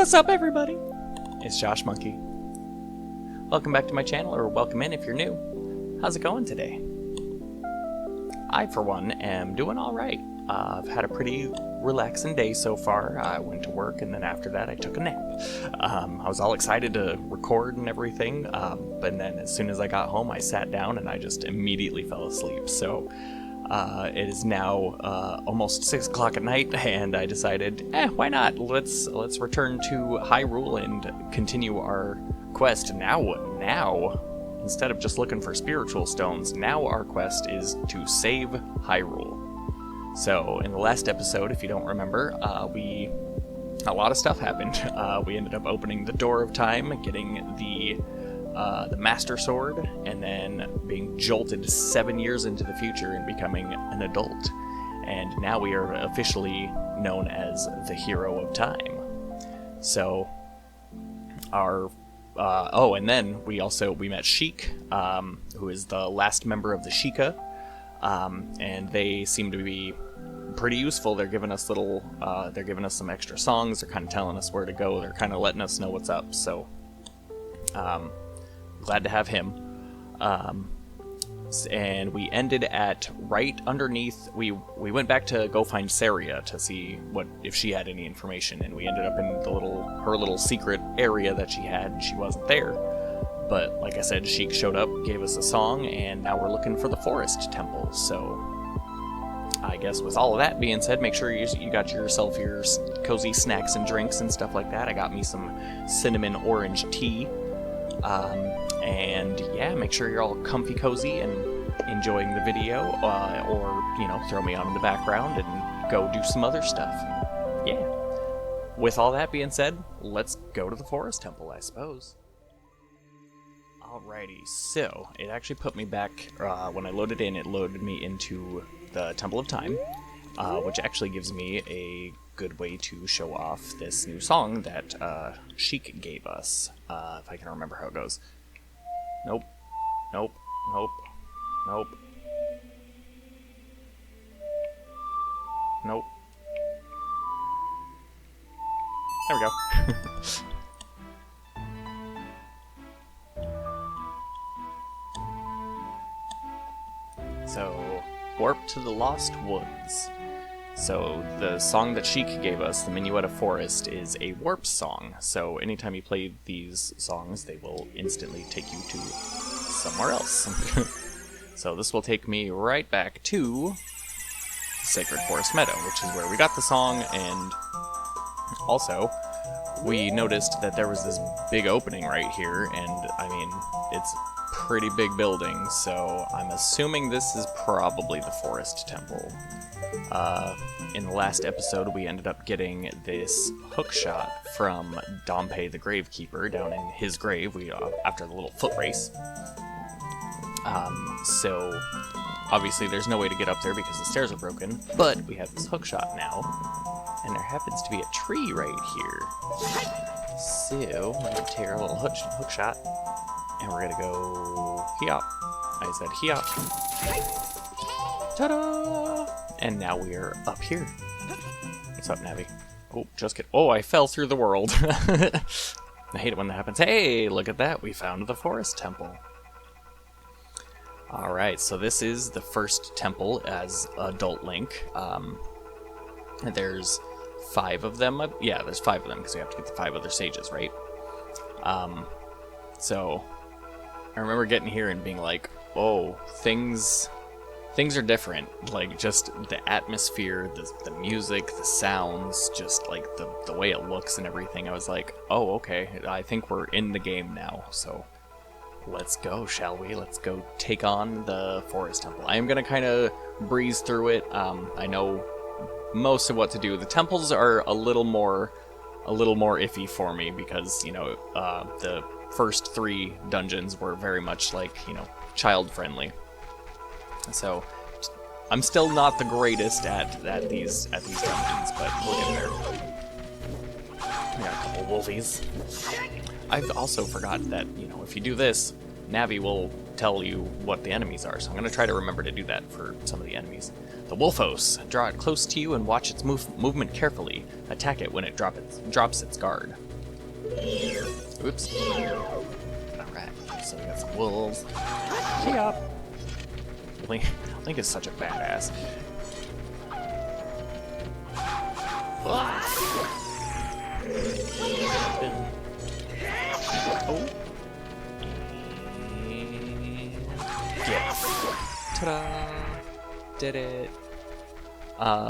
What's up, everybody? It's JoshMonkey. Welcome back to my channel, or welcome in if you're new. How's it going today? I, for one, am doing alright. I've had a pretty relaxing day so far. I went to work, and then after that I took a nap. I was all excited to record and everything, but then as soon as I got home I sat down and I just immediately fell asleep. So it is now almost 6 o'clock at night, and I decided, why not? Let's return to Hyrule and continue our quest. Now, instead of just looking for spiritual stones, now our quest is to save Hyrule. So in the last episode, if you don't remember, a lot of stuff happened. We ended up opening the Door of Time, getting the Master Sword, and then being jolted 7 years into the future and becoming an adult. And now we are officially known as the Hero of Time. So our and then we met Sheik, who is the last member of the Sheikah, and they seem to be pretty useful. They're giving us some extra songs. They're kind of telling us where to go. They're kind of letting us know what's up. So glad to have him. And we ended at right underneath. We went back to go find Saria to see if she had any information, and we ended up in her little secret area that she had, and she wasn't there. But like I said, Sheik showed up, gave us a song, and now we're looking for the Forest Temple. So I guess with all of that being said, make sure you got yourself your cozy snacks and drinks and stuff like that. I got me some cinnamon orange tea. And yeah, make sure you're all comfy cozy and enjoying the video, or throw me on in the background and go do some other stuff. Yeah. With all that being said, let's go to the Forest Temple, I suppose. Alrighty, so it actually put me back, when I loaded in, it loaded me into the Temple of Time, which actually gives me a good way to show off this new song that Sheik gave us, if I can remember how it goes. Nope. Nope. Nope. Nope. Nope. There we go. So, warp to the Lost Woods. So the song that Sheik gave us, the Minuet of Forest, is a warp song. So anytime you play these songs, they will instantly take you to somewhere else. So this will take me right back to the Sacred Forest Meadow, which is where we got the song, and also we noticed that there was this big opening right here, and I mean, it's a pretty big building, so I'm assuming this is probably the Forest Temple. In the last episode, we ended up getting this hook shot from Dompe the Gravekeeper down in his grave. After the little foot race. So obviously there's no way to get up there because the stairs are broken, but we have this hook shot now, and there happens to be a tree right here. So we're gonna take our little hook shot, and we're gonna go here. I said here. Ta-da! And now we are up here. What's up, Navi? Oh, just kidding. Oh, I fell through the world. I hate it when that happens. Hey, look at that. We found the Forest Temple. Alright, so this is the first temple as Adult Link. There's 5 of them. Yeah, there's 5 of them because we have to get the 5 other sages, right? So I remember getting here and being like, oh, things are different. Like, just the atmosphere, the music, the sounds, just like the way it looks and everything. I was like, oh, okay, I think we're in the game now, so let's go, shall we? Let's go take on the Forest Temple. I am gonna kind of breeze through it. I know most of what to do. The temples are a little more iffy for me because, the first 3 dungeons were very much like, child friendly. So I'm still not the greatest at these dungeons, but we'll get there. We got a couple wolfies. I've also forgot that, if you do this, Navi will tell you what the enemies are, so I'm going to try to remember to do that for some of the enemies. The Wolfos. Draw it close to you and watch its movement carefully. Attack it when it drops its guard. Oops. Alright, so we got some wolves. Yeah. Link is such a badass. Oh. Yeah. Ta-da! Did it.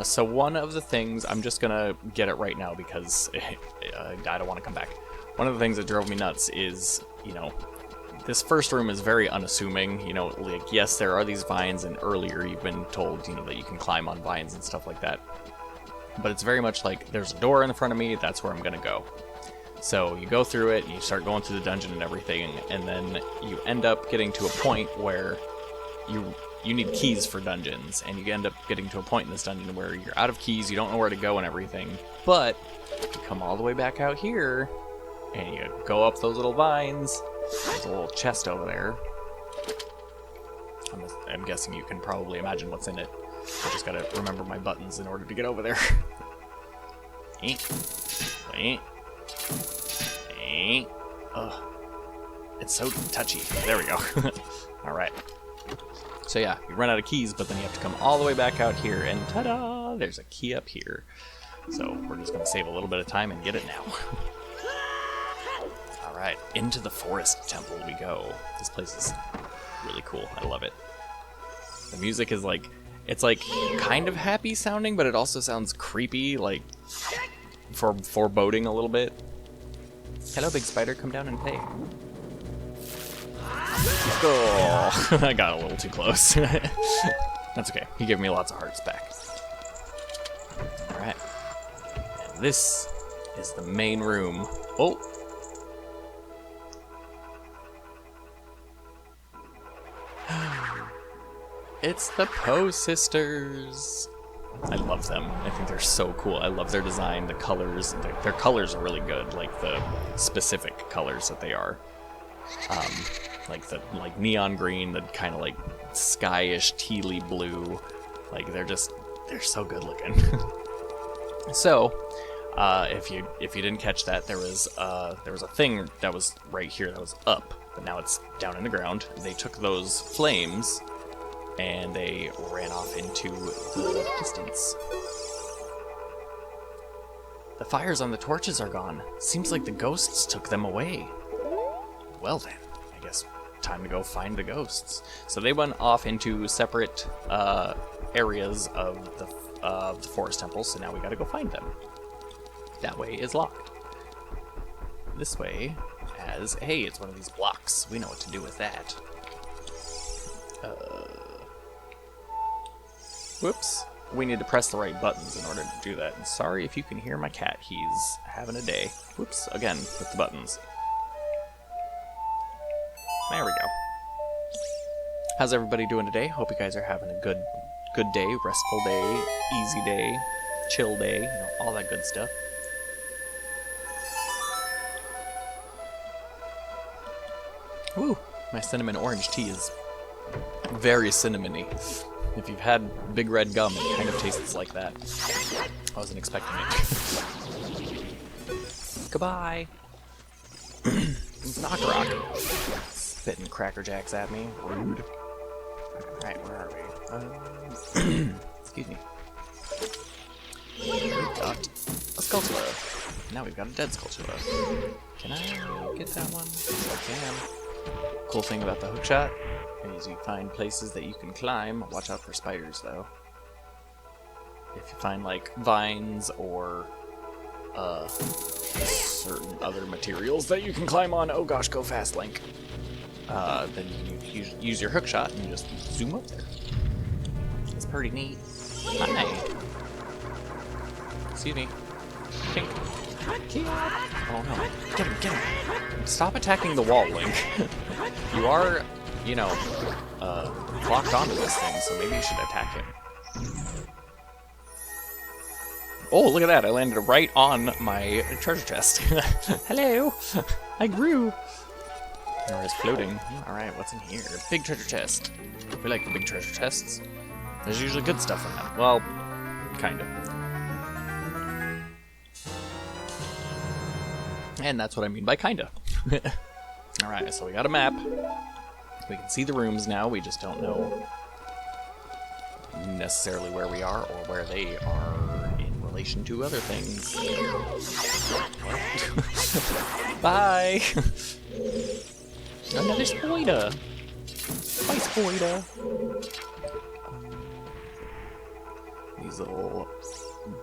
So one of the things, I'm just gonna get it right now because I don't want to come back. One of the things that drove me nuts is, you know, this first room is very unassuming. You know, like, yes, there are these vines, and earlier you've been told, you know, that you can climb on vines and stuff like that. But it's very much like, there's a door in front of me, that's where I'm gonna go. So you go through it, and you start going through the dungeon and everything, and then you end up getting to a point where you need keys for dungeons, and you end up getting to a point in this dungeon where you're out of keys, you don't know where to go and everything, but you come all the way back out here, and you go up those little vines. There's a little chest over there. I'm guessing you can probably imagine what's in it. I just gotta remember my buttons in order to get over there. Ugh. It's so touchy. There we go. Alright. So yeah, you run out of keys, but then you have to come all the way back out here, and ta-da! There's a key up here. So we're just gonna save a little bit of time and get it now. Alright, into the forest temple we go. This place is really cool. I love it. The music is like, it's like kind of happy sounding, but it also sounds creepy, like foreboding a little bit. Hello, big spider, come down and play. Oh, I got a little too close. That's okay. He gave me lots of hearts back. Alright. And this is the main room. Oh! It's the Poe sisters! I love them. I think they're so cool. I love their design, the colors. Their colors are really good, like the specific colors that they are. Like the neon green, the kind of like skyish tealy blue. Like they're so good looking. So, if you didn't catch that, there was a thing that was right here that was up, but now it's down in the ground. They took those flames and they ran off into the distance. The fires on the torches are gone. Seems like the ghosts took them away. Well then, I guess time to go find the ghosts. So they went off into separate areas of the forest temple, so now we gotta go find them. That way is locked. This way has, hey, it's one of these blocks. We know what to do with that. Whoops. We need to press the right buttons in order to do that. And sorry if you can hear my cat. He's having a day. Whoops. Again, with the buttons. There we go. How's everybody doing today? Hope you guys are having a good day, restful day, easy day, chill day, you know, all that good stuff. Ooh, my cinnamon orange tea is very cinnamony. If you've had Big Red Gum, it kind of tastes like that. I wasn't expecting it. Goodbye. Knock rock. Spitting Cracker Jacks at me. Rude. Alright, where are we? Excuse me. We've got a Skulltula. Now we've got a dead Skulltula. Can I get that one? Yes, I can. Cool thing about the hookshot is you find places that you can climb. Watch out for spiders, though. If you find, like, vines or certain other materials that you can climb on, oh gosh, go fast, Link. Then you can use your hookshot and just zoom up there. It's pretty neat. Hi. Excuse me. Pink. Oh no. Get him, get him. Stop attacking the wall, Link. You are, you know, locked onto this thing, so maybe you should attack him. Oh, look at that. I landed right on my treasure chest. Hello. I grew. Or is floating. Alright, what's in here? Big treasure chest. We like the big treasure chests. There's usually good stuff in them. Well, kind of. And that's what I mean by kinda. Alright, so we got a map. We can see the rooms now, we just don't know necessarily where we are or where they are in relation to other things. Bye! Another spider! Bye, spider! These little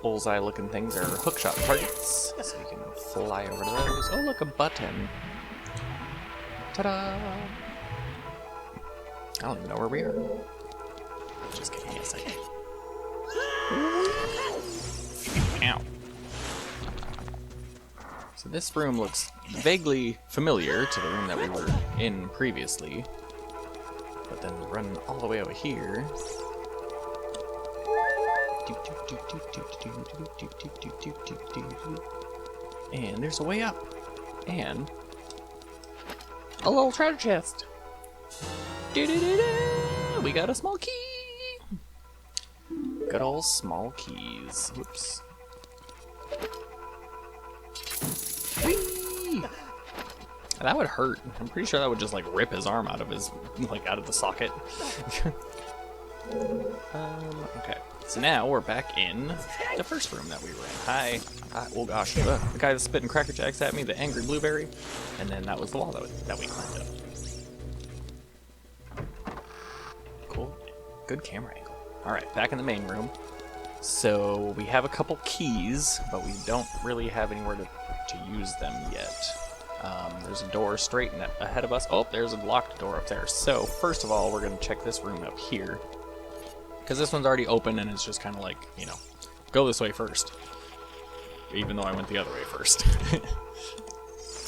bullseye-looking things are hookshot targets, so you can fly over to those. Oh, look, a button! Ta-da! I don't even know where we are. Just give me a second. Ow. So this room looks vaguely familiar to the room that we were in previously. But then we run all the way over here. And there's a way up. And a little treasure chest. We got a small key. Good old small keys. Whoops. Whee! That would hurt. I'm pretty sure that would just like rip his arm out of his out of the socket. Okay. So now we're back in the first room that we were in. Hi. Oh gosh. The guy that's spitting Cracker Jacks at me, the angry blueberry. And then that was the wall that we climbed up. Cool. Good camera angle. Alright, back in the main room. So we have a couple keys, but we don't really have anywhere to use them yet. There's a door straight ahead of us. Oh, there's a locked door up there. So first of all, we're going to check this room up here. Because this one's already open and it's just kind of like, you know, go this way first. Even though I went the other way first.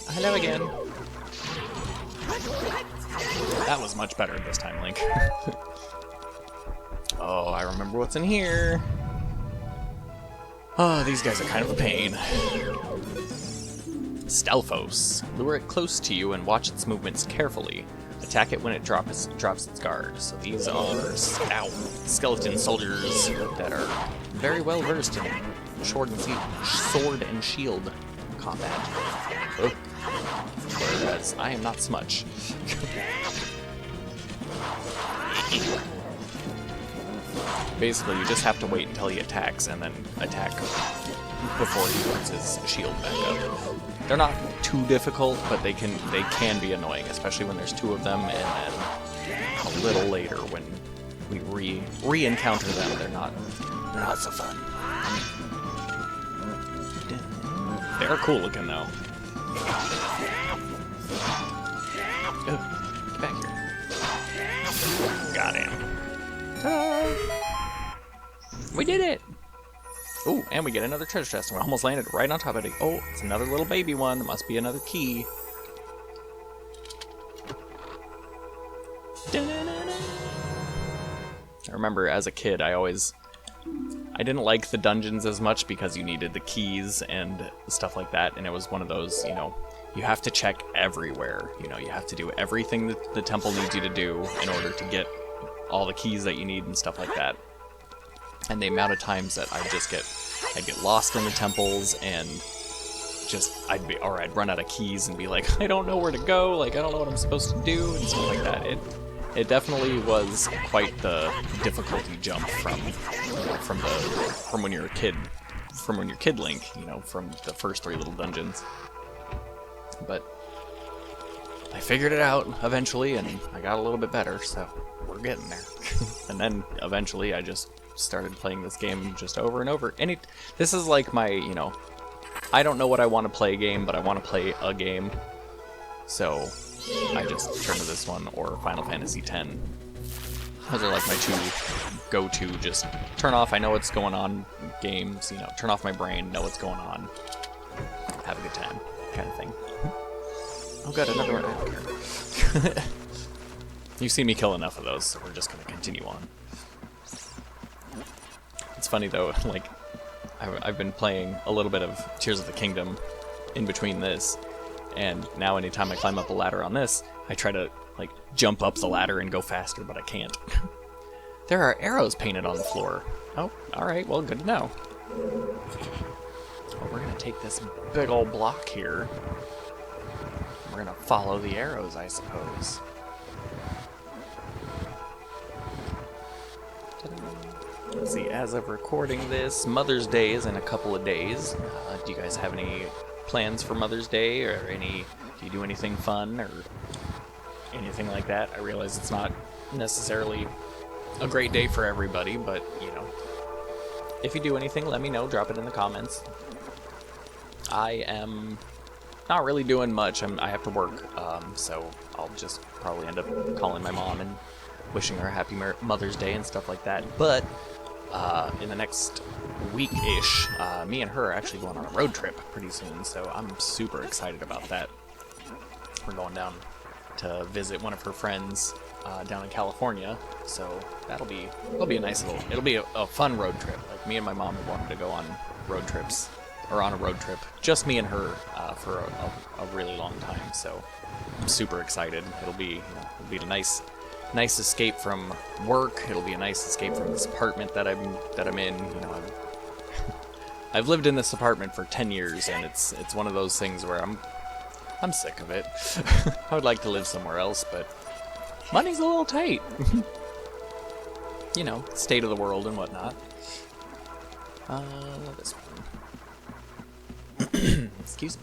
Hello again. That was much better this time, Link. Oh, I remember what's in here. Oh, these guys are kind of a pain. Stelphos. Lure it close to you and watch its movements carefully. Attack it when it drops its guard. So these are skeleton soldiers that are very well versed in sword and shield combat. Whereas I am not so much. Basically, you just have to wait until he attacks and then attack before he puts his shield back up. They're not too difficult, but they can be annoying, especially when there's two of them, and then a little later when we re-encounter them, they're not so fun. They're cool looking though. Oh, get back here. Got him. Ta-da! We did it! Oh, and we get another treasure chest, and we almost landed right on top of it. Oh, it's another little baby one. It must be another key. I remember as a kid, I didn't like the dungeons as much because you needed the keys and stuff like that, and it was one of those, you know, you have to check everywhere. You know, you have to do everything that the temple needs you to do in order to get all the keys that you need and stuff like that. And the amount of times that I'd get lost in the temples and I'd run out of keys and be like, I don't know where to go, like I don't know what I'm supposed to do and stuff like that. It definitely was quite the difficulty jump from when you're a kid, Link, you know, from the first 3 little dungeons. But I figured it out eventually, and I got a little bit better, so we're getting there. And then eventually I just started playing this game just over and over. And this is like my, you know, I don't know what I want to play game, but I want to play a game. So I just turn to this one or Final Fantasy X. Those are like my 2 go-to, just turn off, I know what's going on games, you know, turn off my brain, know what's going on, have a good time, kind of thing. Oh god, another one. You've seen me kill enough of those, so we're just going to continue on. It's funny though, like, I've been playing a little bit of Tears of the Kingdom in between this, and now anytime I climb up a ladder on this, I try to, like, jump up the ladder and go faster, but I can't. There are arrows painted on the floor. Oh, alright, well, good to know. Well, we're gonna take this big old block here. We're gonna follow the arrows, I suppose. Let's see, as of recording this, Mother's Day is in a couple of days. Do you guys have any plans for Mother's Day, or do you do anything fun, or anything like that? I realize it's not necessarily a great day for everybody, but, you know, if you do anything, let me know, drop it in the comments. I am not really doing much. I have to work, so I'll just probably end up calling my mom and wishing her a happy Mother's Day and stuff like that. But in the next week-ish, me and her are actually going on a road trip pretty soon, so I'm super excited about that. We're going down to visit one of her friends down in California, so it'll be a nice it'll be a fun road trip. Like, me and my mom have wanted to go on road trips, or on a road trip, just me and her, for a really long time, so I'm super excited. It'll be a nice escape from work. It'll be a nice escape from this apartment that I'm in. You know, I've lived in this apartment for 10 years, and it's one of those things where I'm sick of it. I would like to live somewhere else, but money's a little tight. You know, state of the world and whatnot. This one. Excuse me.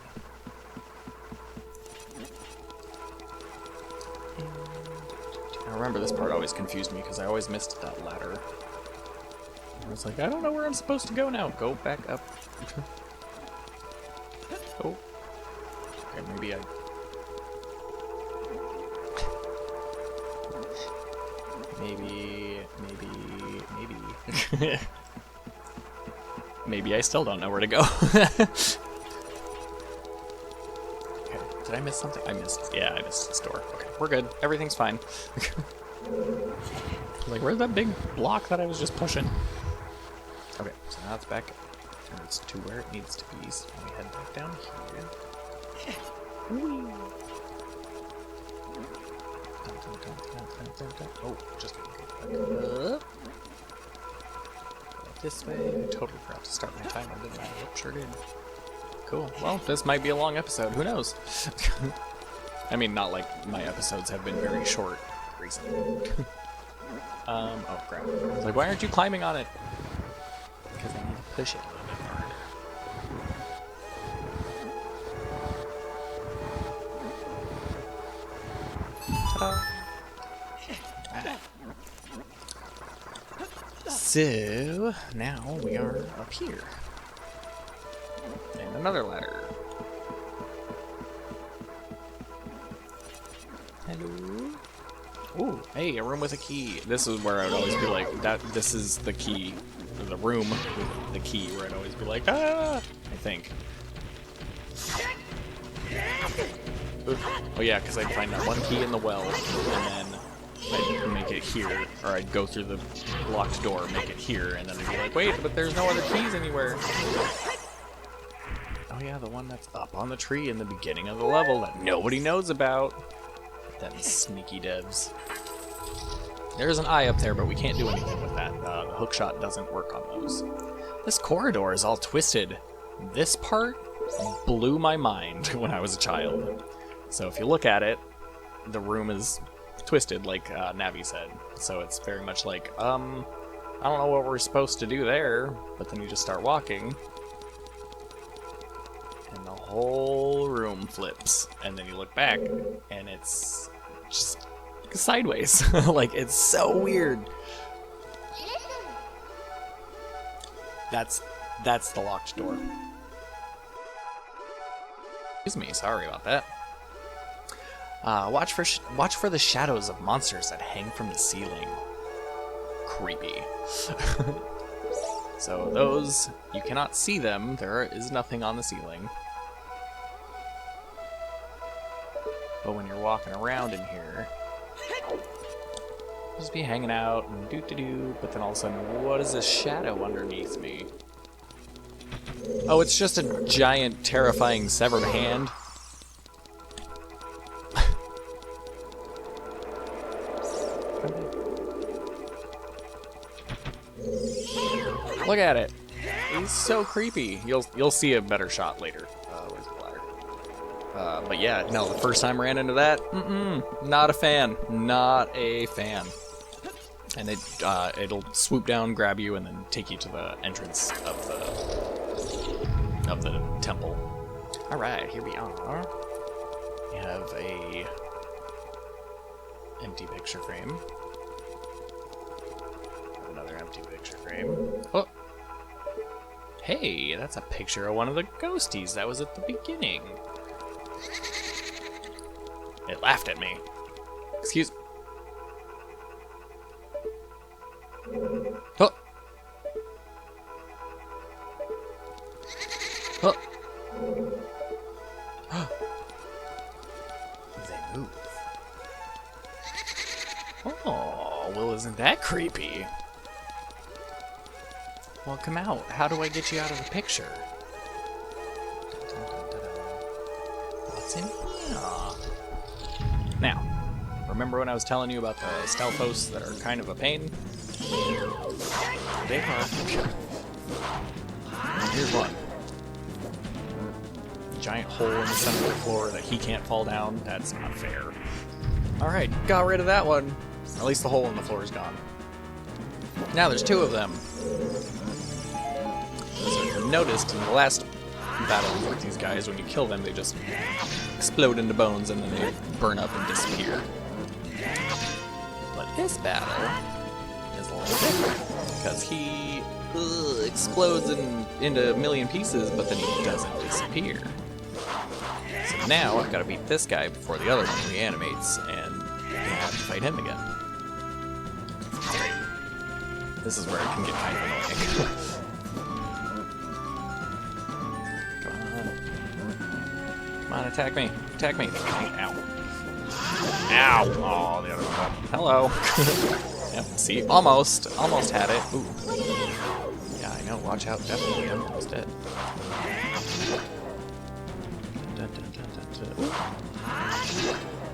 I remember this part always confused me because I always missed that ladder. I was like, I don't know where I'm supposed to go now. Go back up. Oh. Okay, maybe maybe I still don't know where to go. Okay, did I miss something? I missed this door. Okay, we're good. Everything's fine. Like, where's that big block that I was just pushing? Okay, so now it's back. It's to where it needs to be. So we head back down here. Oh, just up. This way. I totally forgot to start my timer, didn't I? Yep, sure did. Cool. Well, this might be a long episode. Who knows? I mean, not like my episodes have been very short recently. Oh crap. I was like, why aren't you climbing on it? Because I need to push it a little bit harder. Ta-da! So, now we are up here. And another ladder. Hello? Ooh, hey, a room with a key. This is where I'd always be like, this is the key. Or the room with the key, where I'd always be like, ah! I think. Oh yeah, because I'd find that one key in the well, and then I'd make it here, or I'd go through the locked door, make it here, and then I'd be like, wait, but there's no other keys anywhere. Oh yeah, the one that's up on the tree in the beginning of the level that nobody knows about. Them sneaky devs. There's an eye up there, but we can't do anything with that. The hook shot doesn't work on those. This corridor is all twisted. This part blew my mind when I was a child. So if you look at it, the room is twisted, like Navi said. So it's very much like, I don't know what we're supposed to do there, but then you just start walking, and the whole room flips, and then you look back, and it's just sideways. Like, it's so weird. That's the locked door. Excuse me, sorry about that. Watch for the shadows of monsters that hang from the ceiling. Creepy. So those, you cannot see them. There is nothing on the ceiling. But when you're walking around in here, just be hanging out and do-do-do, but then all of a sudden, what is this shadow underneath me? Oh, it's just a giant, terrifying, severed hand. Look at it. He's so creepy. You'll see a better shot later. Where's the ladder? But yeah, no, the first time I ran into that, not a fan. Not a fan. And it'll swoop down, grab you, and then take you to the entrance of the temple. All right, here we are. We have a empty picture frame. Another empty picture frame. Oh, hey, that's a picture of one of the ghosties that was at the beginning. It laughed at me. Excuse. Oh. Oh. They move. Oh, well, isn't that creepy? Well, come out. How do I get you out of the picture? What's in here? Now, remember when I was telling you about the stealthos that are kind of a pain? They are. Here's one. Giant hole in the center of the floor that he can't fall down. That's not fair. Alright, got rid of that one. At least the hole in the floor is gone. Now there's two of them. So if you noticed in the last battle with these guys, when you kill them, they just explode into bones and then they burn up and disappear. But this battle is a little different, because he explodes into a million pieces, but then he doesn't disappear. So now I've got to beat this guy before the other one reanimates, and I have to fight him again. This is where it can get kind of annoying. Come on, attack me. Attack me. Ow. Ow. Oh, the other one. Hello. Yep, see? Almost had it. Ooh. Yeah, I know. Watch out. Definitely almost dead.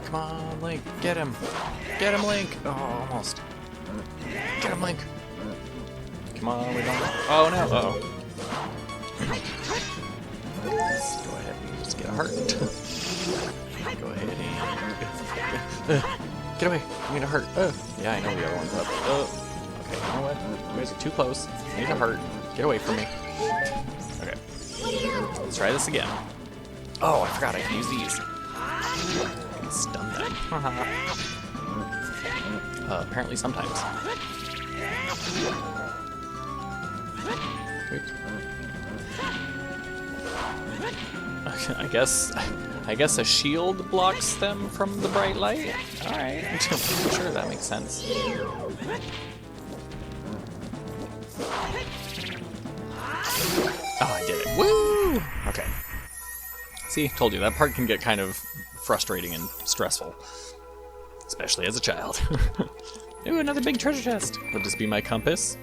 Come on, Link. Get him. Get him, Link. Oh, almost. Get him, Link. Come on, we don't... Oh, no. Uh-oh. Let's go ahead and just get a heart. Go ahead and... Get away! I need a heart. Yeah, I know the other one's up. Okay, you know what? You guys are too close. I need a heart. Get away from me. Okay. Let's try this again. Oh, I forgot I can use these. I can stun them. Apparently sometimes. Oops. I guess a shield blocks them from the bright light? Alright. Sure, that makes sense. Oh, I did it. Woo! Okay. See, told you, that part can get kind of frustrating and stressful. Especially as a child. Ooh, another big treasure chest. Would this be my compass?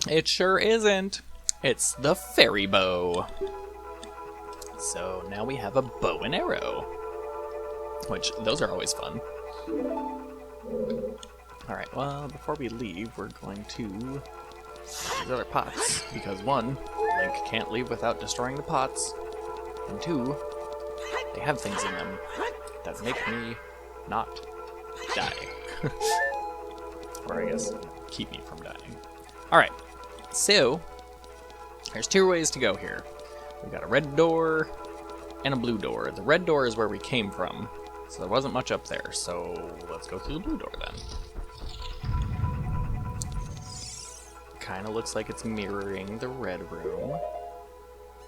It sure isn't. It's the fairy bow. So now we have a bow and arrow. Which, those are always fun. Alright, well, before we leave, we're going to these other pots. Because one, Link can't leave without destroying the pots. And two, they have things in them that make me not die. Or I guess, keep me from dying. Alright. So, there's two ways to go here. We've got a red door and a blue door. The red door is where we came from, so there wasn't much up there. So let's go through the blue door then. Kind of looks like it's mirroring the red room.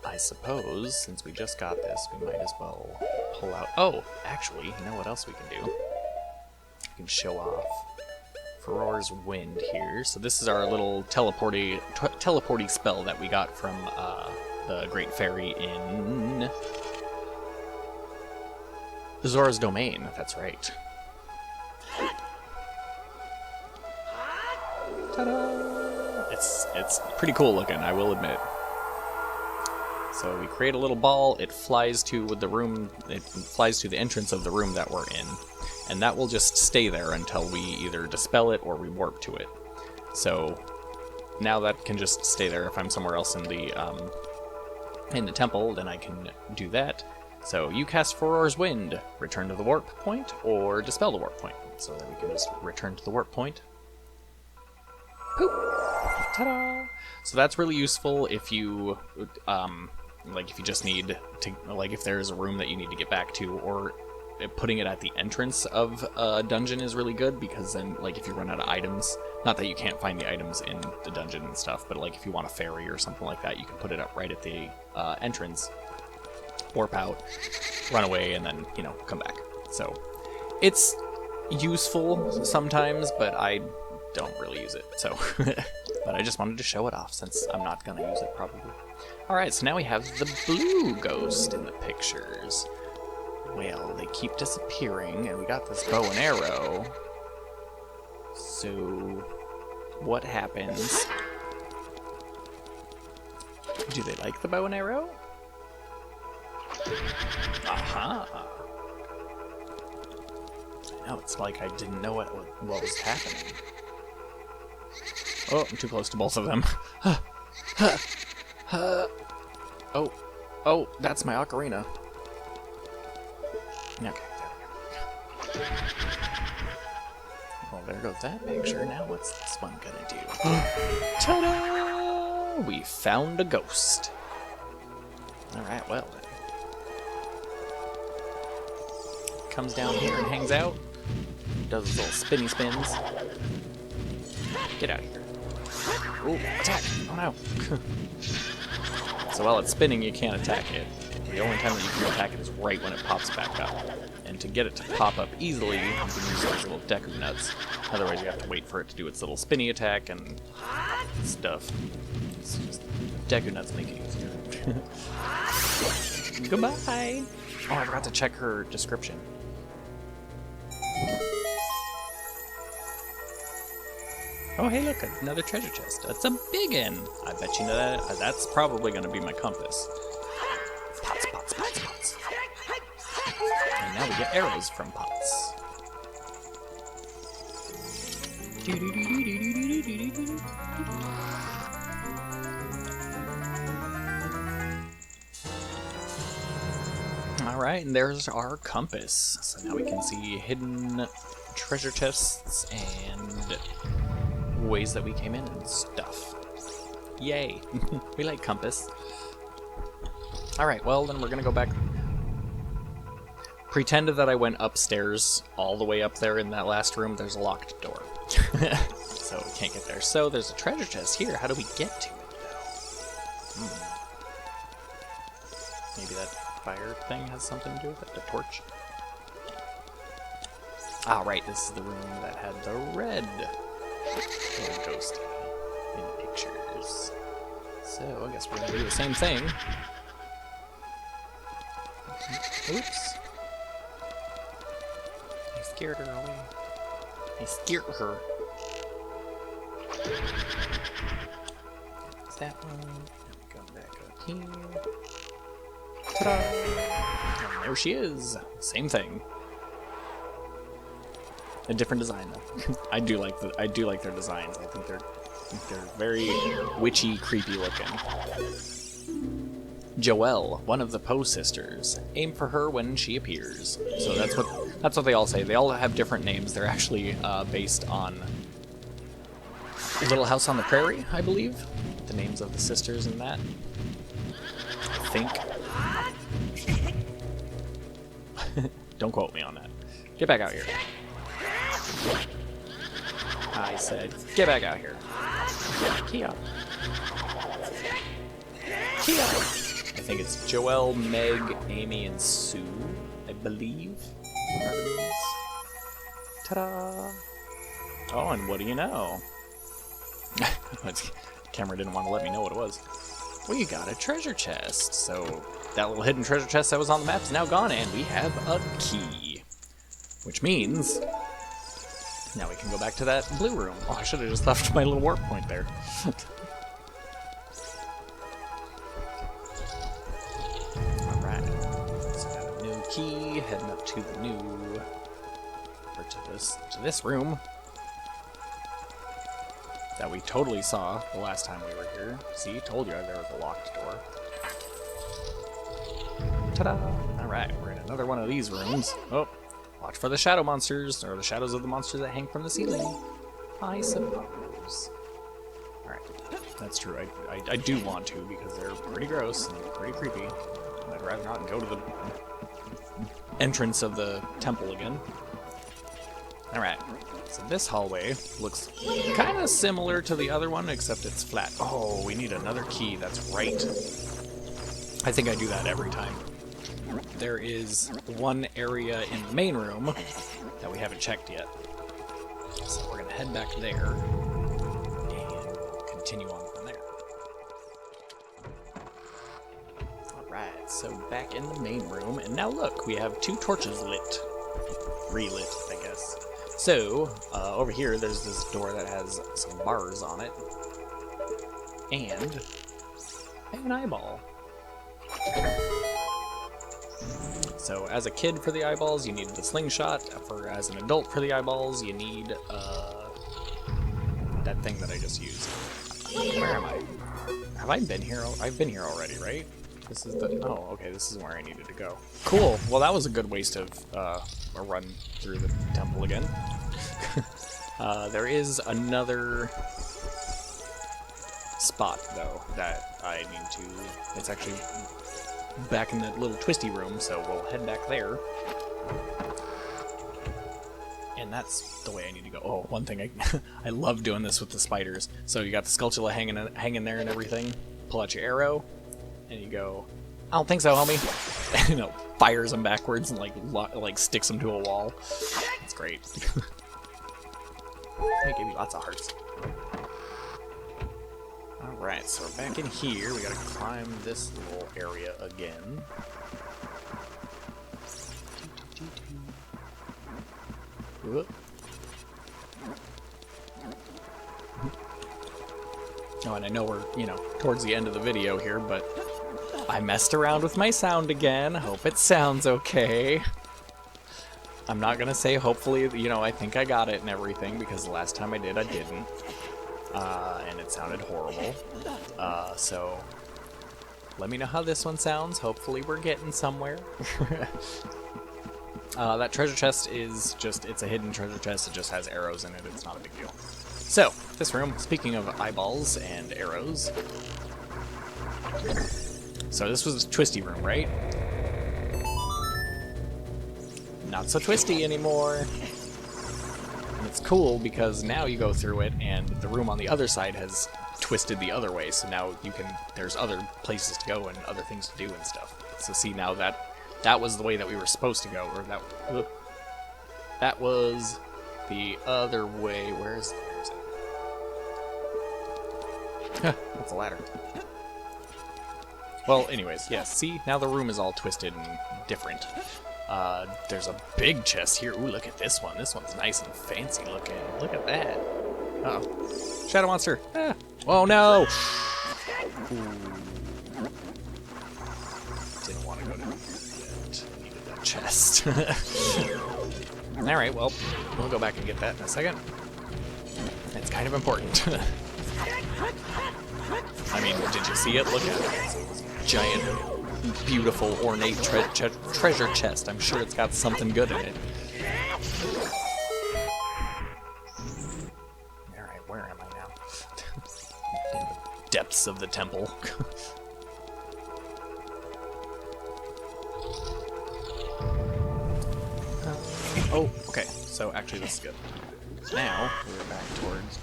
I suppose, since we just got this, we might as well pull out... Oh, actually, you know what else we can do? We can show off Farore's Wind here. So this is our little teleporty spell that we got from the Great Fairy in Zora's Domain. That's right. Ta-da! It's pretty cool looking, I will admit. So we create a little ball. It flies to the room. It flies to the entrance of the room that we're in, and that will just stay there until we either dispel it or we warp to it. So now that can just stay there. If I'm somewhere else in the temple, then I can do that. So you cast Furor's Wind, return to the warp point, or dispel the warp point. So then we can just return to the warp point. Poop! Ta-da! So that's really useful if you, like if you just need to, like if there's a room that you need to get back to, or putting it at the entrance of a dungeon is really good, because then, like, if you run out of items, not that you can't find the items in the dungeon and stuff, but like if you want a ferry or something like that, you can put it up right at the entrance, warp out, run away, and then, you know, come back. So it's useful sometimes, but I don't really use it, so but I just wanted to show it off since I'm not gonna use it probably. Alright, so now we have the blue ghost in the pictures. Well, they keep disappearing, and we got this bow and arrow. So what happens? Do they like the bow and arrow? Aha! I know, it's like I didn't know what was happening. Oh, I'm too close to both of them. Oh, that's my ocarina. Okay, there we go. Well, there goes that picture. Now what's this one gonna do? Ta-da! We found a ghost. Alright, well then. Comes down here and hangs out. Does his little spinny spins. Get out of here. Ooh, attack! Oh no! So while it's spinning, you can't attack it. The only time that you can attack it is right when it pops back up. And to get it to pop up easily, you can use those little Deku Nuts. Otherwise, you have to wait for it to do its little spinny attack and stuff. It's just Deku Nuts make it easier. Goodbye! Oh, I forgot to check her description. Oh, hey, look, another treasure chest. That's a big one. I bet you know that. That's probably going to be my compass. Pots, pots, pots, pots. And now we get arrows from pots. Alright, and there's our compass. So now we can see hidden treasure chests and ways that we came in and stuff. Yay! We like compass. Alright, well then we're gonna go back. Pretend that I went upstairs all the way up there in that last room. There's a locked door. So we can't get there. So there's a treasure chest here. How do we get to it though? Maybe that fire thing has something to do with it? The torch? Ah, right, this is the room that had the red ghost in pictures. So I guess we're gonna do the same thing. Oops. I scared her away. I scared her. Is that one? Come back up here. Ta-da! And there she is. Same thing. A different design though. I do like their designs. I think they're very witchy, creepy looking. Joelle, one of the Poe sisters. Aim for her when she appears. So that's what they all say. They all have different names. They're actually based on Little House on the Prairie, I believe. The names of the sisters in that. I think. Don't quote me on that. Get back out here. I said, get back out here. Kia. Kia. I think it's Joelle, Meg, Amy, and Sue, I believe. Ta-da! Oh, and what do you know? The camera didn't want to let me know what it was. We got a treasure chest. So that little hidden treasure chest that was on the map is now gone, and we have a key. Which means now we can go back to that blue room. Oh, I should have just left my little warp point there. Alright. So got a new key, heading up to the new or to this room that we totally saw the last time we were here. See, told you there was a locked door. Ta-da! Alright, we're in another one of these rooms. Oh, watch for the shadow monsters, or the shadows of the monsters that hang from the ceiling, I suppose. Alright, that's true. I do want to, because they're pretty gross and pretty creepy. I'd rather not go to the entrance of the temple again. Alright, so this hallway looks kind of similar to the other one, except it's flat. Oh, we need another key, that's right. I think I do that every time. There is one area in the main room that we haven't checked yet. So we're gonna head back there and continue on from there. Alright, so back in the main room, and now look, we have 2 torches lit. Relit, I guess. So, over here, there's this door that has some bars on it. And I have an eyeball. So, as a kid for the eyeballs, you need the slingshot. As an adult for the eyeballs, you need that thing that I just used. Where am I? Have I been here? I've been here already, right? This is the... Oh, okay, this is where I needed to go. Cool. Well, that was a good waste of a run through the temple again. There is another spot, though, that I need to... It's actually back in that little twisty room, so we'll head back there. And that's the way I need to go. Oh, one thing, I love doing this with the spiders. So you got the Skulltula hanging there and everything. Pull out your arrow, and you go, I don't think so, homie. You know, fires them backwards and like sticks them to a wall. It's great. They gave me lots of hearts. Alright, so we're back in here. We gotta climb this little area again. Whoop. Oh, and I know we're, you know, towards the end of the video here, but I messed around with my sound again. Hope it sounds okay. I'm not gonna say hopefully, you know, I think I got it and everything, because the last time I did, I didn't. And it sounded horrible. So let me know how this one sounds. Hopefully we're getting somewhere. That treasure chest is just, it's a hidden treasure chest. It just has arrows in it. It's not a big deal. So, this room, speaking of eyeballs and arrows. So this was a twisty room, right? Not so twisty anymore. And it's cool because now you go through it and the room on the other side has twisted the other way. So now you can, there's other places to go and other things to do and stuff. So see, now that was the way that we were supposed to go, or that was the other way. Where is it? That's a ladder. Well, anyways, yeah, see? Now the room is all twisted and different. There's a big chest here. Ooh, look at this one. This one's nice and fancy looking. Look at that. Uh-oh. Shadow monster. Ah. Oh, no! Ooh. Didn't want to go down here yet. Needed that chest. Alright, well, we'll go back and get that in a second. It's kind of important. I mean, did you see it? Look at it. It's a giant, beautiful, ornate treasure chest. I'm sure it's got something good in it. Alright, where am I now? In the depths of the temple. Oh, okay. So actually, this is good. Now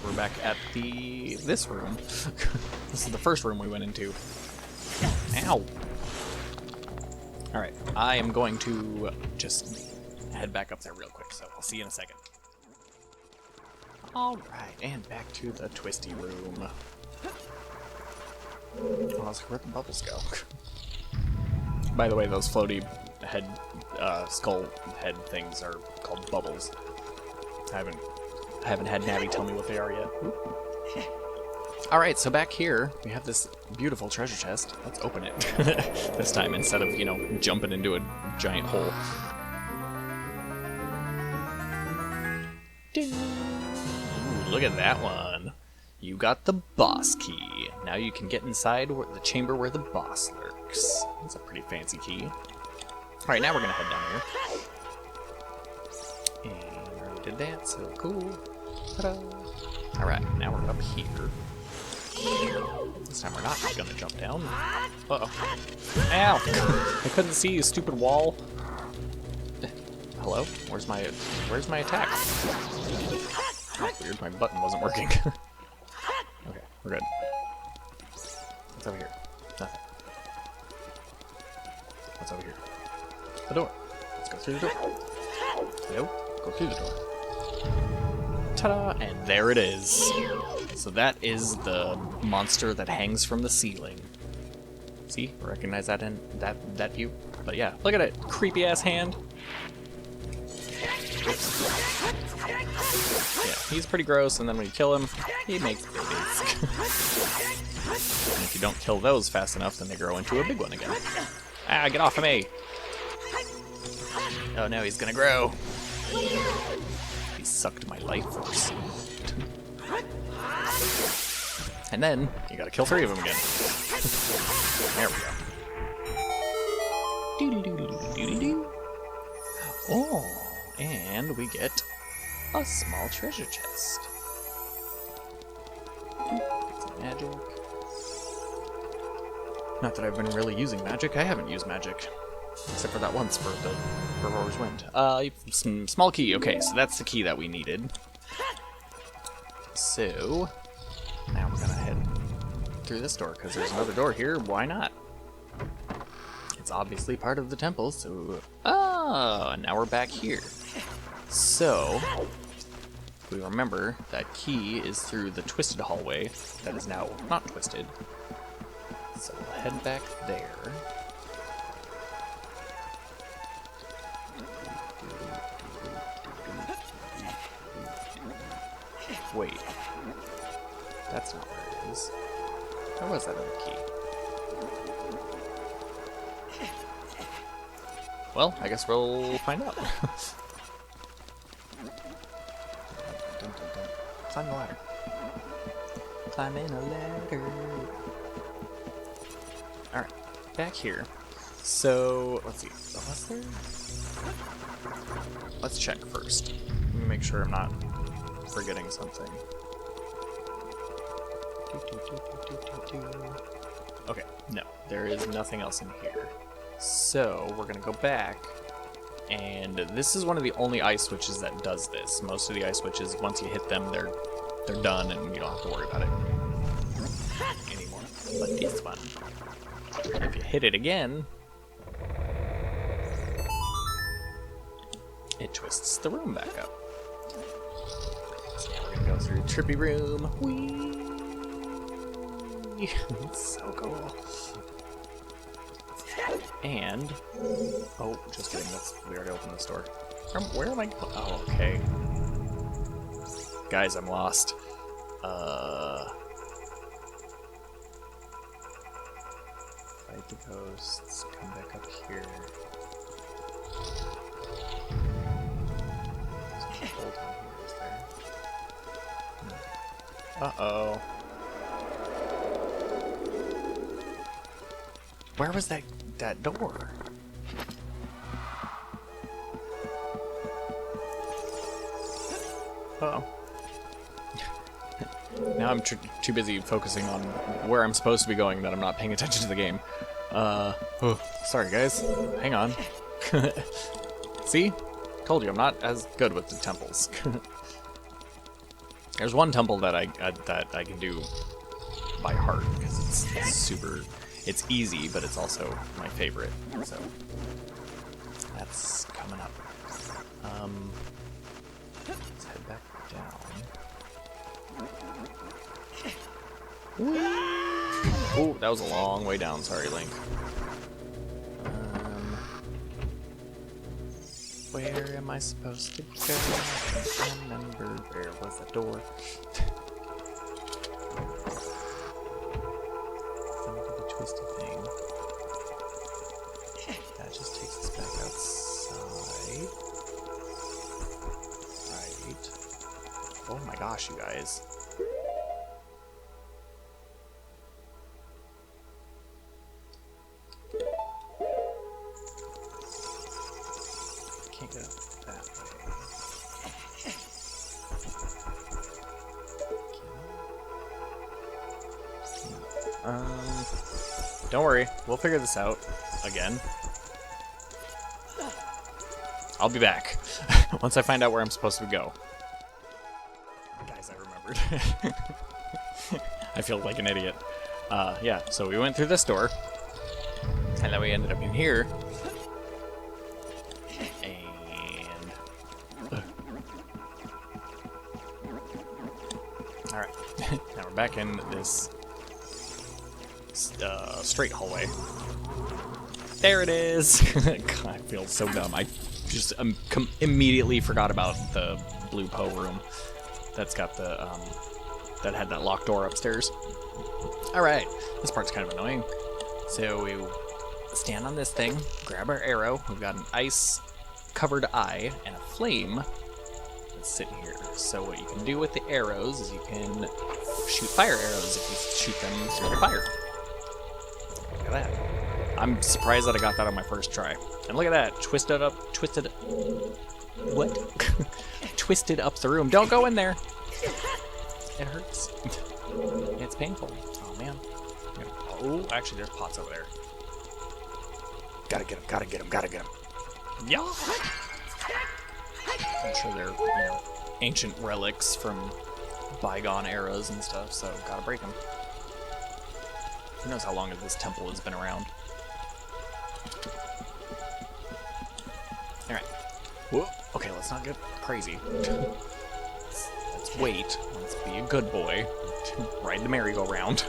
we're back at this room. This is the first room we went into. Ow! Alright, I am going to just head back up there real quick, so I'll see you in a second. Alright, and back to the twisty room. Oh, I was like, where'd the bubbles go? By the way, those floaty head, skull head things are called bubbles. I haven't had Navi tell me what they are yet. Alright, so back here, we have this beautiful treasure chest. Let's open it this time, instead of, you know, jumping into a giant hole. Ooh, look at that one. You got the boss key. Now you can get inside the chamber where the boss lurks. That's a pretty fancy key. Alright, now we're gonna head down here. And we already did that, so cool. Ta-da! Alright, now we're up here. This time we're not gonna jump down. Uh-oh. Ow! I couldn't see you, stupid wall. Hello? Where's my attack? Oh, weird, my button wasn't working. Okay, we're good. What's over here? Nothing. What's over here? The door. Let's go through the door. Nope. Go through the door. Ta-da! And there it is. So that is the monster that hangs from the ceiling. See? Recognize that in that view? But yeah, look at it. Creepy ass hand. Yeah, he's pretty gross, and then when you kill him, he makes babies. And if you don't kill those fast enough, then they grow into a big one again. Ah, get off of me! Oh no, he's gonna grow. He sucked my life force. And then, you gotta kill 3 of them again. There we go. Oh, and we get a small treasure chest. Some magic. Not that I've been really using magic. I haven't used magic. Except for that once for Roar's Wind. Some small key. Okay, so that's the key that we needed. So, now we're gonna head through this door, because there's another door here. Why not? It's obviously part of the temple, so... Oh, and now we're back here. So, we remember that key is through the twisted hallway that is now not twisted. So we'll head back there. Wait. That's not where it is. Where was that other key? Well, I guess we'll find out. Climb the ladder. Climbing a ladder. Alright, back here. So, let's see. Was there? Let's check first. Let me make sure I'm not forgetting something. Okay, no, there is nothing else in here. So, we're gonna go back, and this is one of the only ice switches that does this. Most of the ice switches, once you hit them, they're done, and you don't have to worry about it anymore. But this one, if you hit it again, it twists the room back up. So now we're gonna go through Trippy Room. Whee! It's so cool. And, oh, just kidding, we already opened this door. Where am I? Oh, okay. Guys, I'm lost. Fight the ghosts, come back up here. There's no bolt on here, is there? Uh-oh. Where was that door? Uh-oh. Now I'm too busy focusing on where I'm supposed to be going that I'm not paying attention to the game. Oh, sorry guys. Hang on. See? Told you I'm not as good with the temples. There's one temple that I can do by heart because it's super. It's easy, but it's also my favorite. So that's coming up. Let's head back down. Oh, that was a long way down. Sorry, Link. Where am I supposed to go? I can't remember. Where was the door? Twisty thing. That just takes us back outside. Right. Oh my gosh, you guys. Can't get up that way. Don't worry, we'll figure this out again. I'll be back once I find out where I'm supposed to go. Guys, I remembered. I feel like an idiot. Yeah, so we went through this door, and then we ended up in here. And all right, now we're back in this straight hallway. There it is. God, I feel so dumb. I just immediately forgot about the blue Poe room. That's got the that had that locked door upstairs. All right, this part's kind of annoying. So we stand on this thing, grab our arrow. We've got an ice-covered eye and a flame that's sitting here. So what you can do with the arrows is you can shoot fire arrows if you shoot them through the fire. Look at that. I'm surprised that I got that on my first try. And look at that, twisted up the room. Don't go in there. It hurts. It's painful. Oh man. Oh, actually there's pots over there. Gotta get him. Yeah. I'm sure they're, ancient relics from bygone eras and stuff, so gotta break them. Who knows how long this temple has been around. Alright. Whoa. Okay, let's not get crazy. Let's wait. Let's be a good boy. Ride the merry-go-round.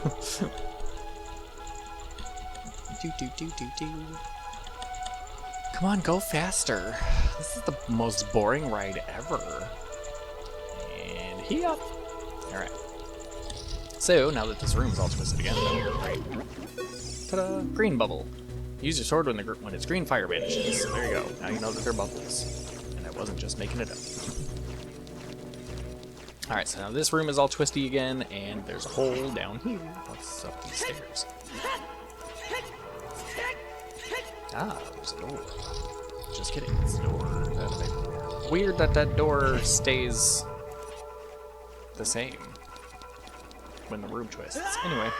Come on, go faster. This is the most boring ride ever. And he up. Alright. So, now that this room's all twisted again, right. Ta-da! Green bubble. Use your sword when its green fire vanishes. So there you go. Now you know that they're bubbles. And I wasn't just making it up. Alright, so now this room is all twisty again, and there's a hole down here. What's up these stairs? Ah, there's a door. Just kidding, it's a door. Weird that that door stays the same when the room twists. Anyway.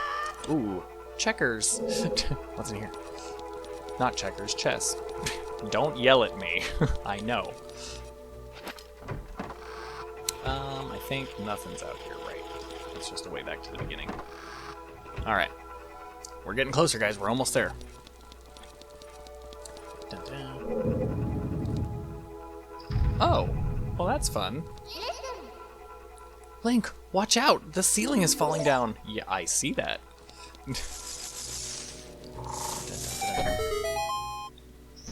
Ooh, checkers. What's in here? Not checkers, chess. Don't yell at me. I know. I think nothing's out here, right? It's just a way back to the beginning. Alright. We're getting closer, guys. We're almost there. Dun -dun. Oh, well that's fun. Link, watch out! The ceiling is falling down. Yeah, I see that.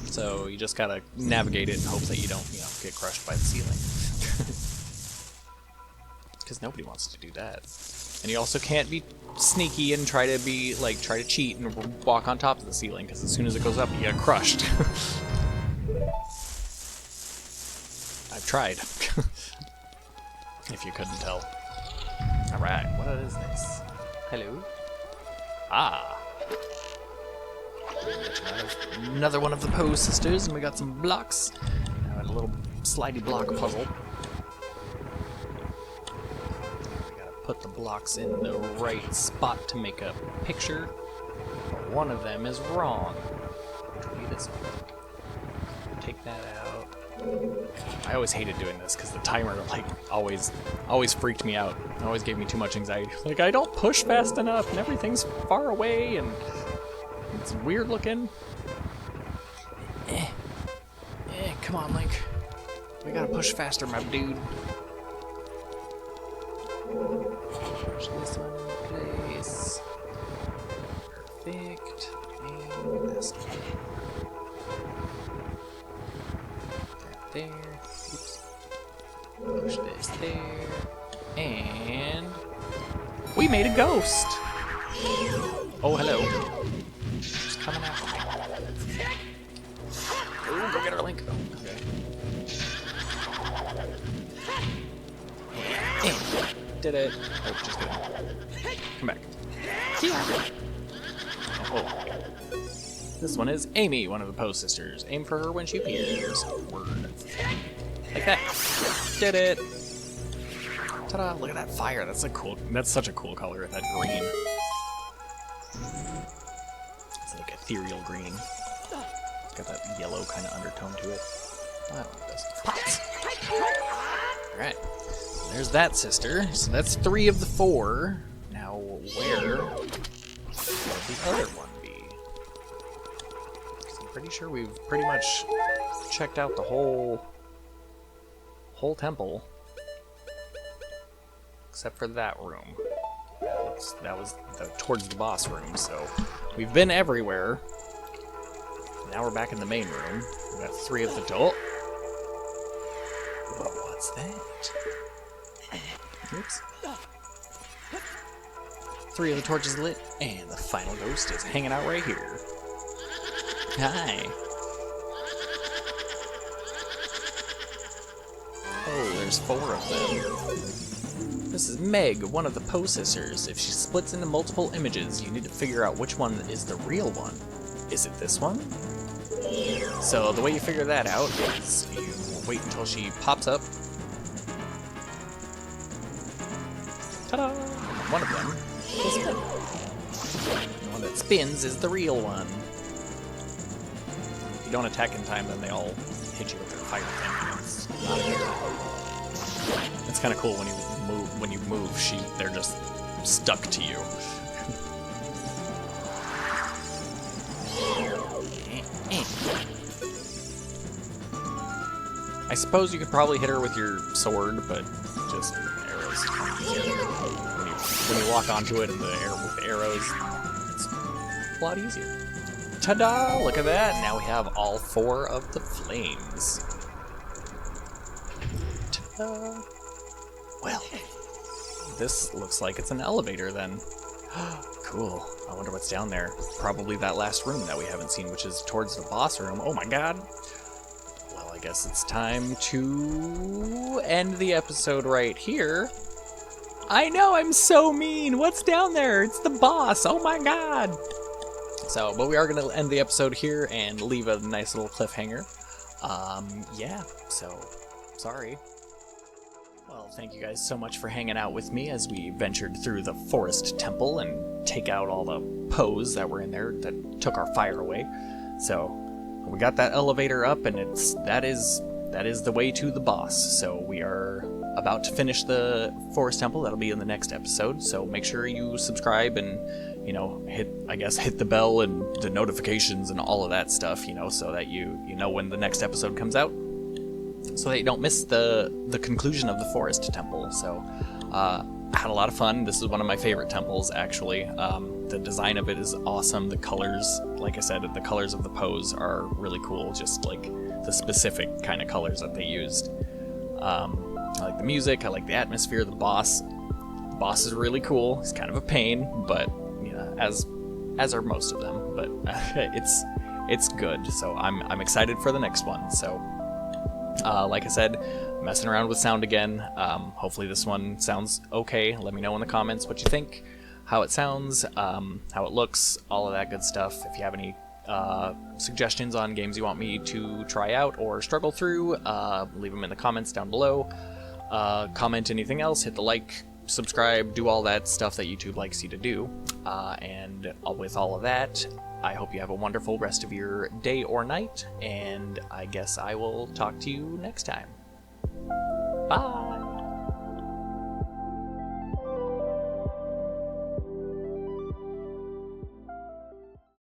So you just gotta navigate it in hopes that you don't, get crushed by the ceiling. Because nobody wants to do that. And you also can't be sneaky and try to cheat and walk on top of the ceiling, because as soon as it goes up, you get crushed. I've tried. If you couldn't tell. Alright, what is this? Hello? Ah. Another one of the Poe sisters, and we got some blocks. Now a little slidey block puzzle. Put the blocks in the right spot to make a picture. But one of them is wrong. Which would be this one. Take that out. I always hated doing this because the timer always freaked me out. It always gave me too much anxiety. Like, I don't push fast enough and everything's far away and it's weird looking. Come on, Link. We gotta push faster, my dude. Push this one in place. Perfect. And this one. That there. Oops. Push this there. And we made a ghost. Oh, hello. She's coming after me. Ooh, go get her, Link. Oh, okay. Did it. Oh, just kidding. Come back. Yeah. Oh. This one is Amy, one of the Poe sisters. Aim for her when she appears. Word. Like that. Did it. Ta-da! Look at that fire. That's such a cool color. That green. It's like ethereal green. It's got that yellow kind of undertone to it. I don't like this. Pots. All right. There's that sister. So that's 3 of the 4. Now, where would the other one be? I'm pretty sure we've pretty much checked out the whole temple, except for that room. That was towards the boss room. So we've been everywhere. Now we're back in the main room. We got 3 of the door. But what's that? Oops. 3 of the torches lit, and the final ghost is hanging out right here. Hi. Oh, there's 4 of them. This is Meg, one of the Poe sisters. If she splits into multiple images, you need to figure out which one is the real one. Is it this one? So the way you figure that out is you wait until she pops up. Ta-da! One of them will spin. The one that spins is the real one. If you don't attack in time, then they all hit you with their fire thing. It's not a good time. It's kind of cool when you move. When you move, they're just stuck to you. I suppose you could probably hit her with your sword, but just arrows. When you lock onto it in the air with the arrows, it's a lot easier. Ta-da! Look at that! Now we have all 4 of the flames. Ta-da! Well, this looks like it's an elevator then. Cool. I wonder what's down there. Probably that last room that we haven't seen, which is towards the boss room. Oh my god! Well, I guess it's time to end the episode right here. I know, I'm so mean! What's down there? It's the boss! Oh my god! So, but we are going to end the episode here and leave a nice little cliffhanger. Yeah, so, sorry. Well, thank you guys so much for hanging out with me as we ventured through the forest temple and take out all the Poes that were in there that took our fire away. So, we got that elevator up, and that is the way to the boss. So we are about to finish the forest temple. That'll be in the next episode. So make sure you subscribe and, you know, hit the bell and the notifications and all of that stuff, you know, so that you know when the next episode comes out, so that you don't miss the conclusion of the forest temple. So I had a lot of fun. This is one of my favorite temples, actually. The design of it is awesome. The colors, like I said, the colors of the Poes are really cool, just like the specific kind of colors that they used. I like the music, I like the atmosphere. The boss is really cool. He's kind of a pain, but you know, as are most of them, but it's good. So I'm excited for the next one. So like I said, messing around with sound again. Hopefully this one sounds okay. Let me know in the comments what you think, how it sounds, how it looks, all of that good stuff. If you have any suggestions on games you want me to try out or struggle through, leave them in the comments down below. Comment anything else, hit the like, subscribe, do all that stuff that YouTube likes you to do. And with all of that, I hope you have a wonderful rest of your day or night, and I guess I will talk to you next time. Bye!